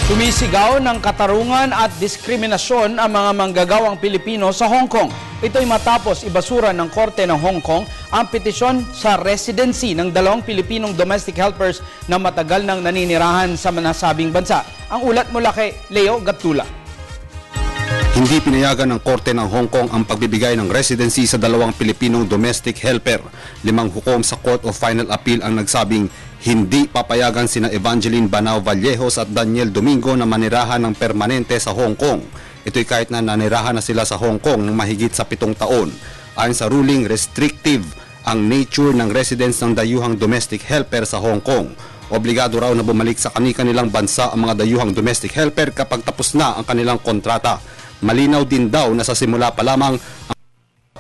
Sumisigaw ng katarungan at diskriminasyon ang mga manggagawang Pilipino sa Hong Kong. Ito'y matapos ibasura ng Korte ng Hong Kong ang petisyon sa residency ng 2 Pilipinong domestic helpers na matagal nang naninirahan sa nasabing bansa. Ang ulat mula kay Leo Gatula. Hindi pinayagan ng Korte ng Hong Kong ang pagbibigay ng residency sa 2 Pilipinong domestic helper. 5 hukom sa Court of Final Appeal ang nagsabing hindi papayagan sina Evangeline Banao Vallejos at Daniel Domingo na manirahan ng permanente sa Hong Kong. Ito'y kahit na nanirahan na sila sa Hong Kong ng mahigit sa 7 taon. Ayon sa ruling, restrictive ang nature ng residence ng dayuhang domestic helper sa Hong Kong. Obligado raw na bumalik sa kanilang bansa ang mga dayuhang domestic helper kapag tapos na ang kanilang kontrata. Malinaw din daw na sa simula pa lamang ang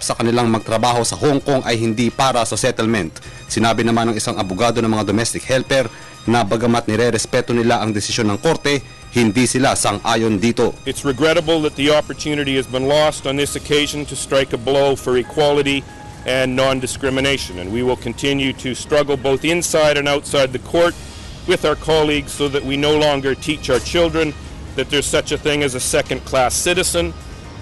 sa kanilang magtrabaho sa Hong Kong ay hindi para sa settlement. Sinabi naman ng isang abogado ng mga domestic helper na bagamat nire-respeto nila ang desisyon ng korte, hindi sila sang-ayon dito. It's regrettable that the opportunity has been lost on this occasion to strike a blow for equality and non-discrimination, and we will continue to struggle both inside and outside the court with our colleagues so that we no longer teach our children that there's such a thing as a second-class citizen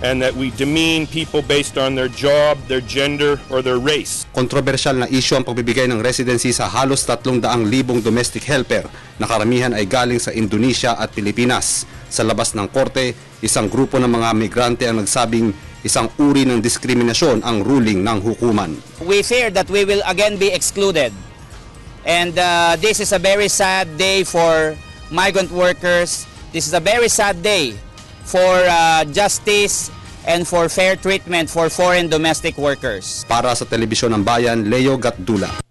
and that we demean people based on their job, their gender, or their race. Kontrobersyal na isyu ang pagbibigay ng residency sa halos 300,000 domestic helper na karamihan ay galing sa Indonesia at Pilipinas. Sa labas ng korte, isang grupo ng mga migrante ang nagsabing isang uri ng diskriminasyon ang ruling ng hukuman. We fear that we will again be excluded. And this is a very sad day for migrant workers. This is a very sad day for justice and for fair treatment for foreign domestic workers. Para sa Telebisyon ng Bayan, Leo Gatdula.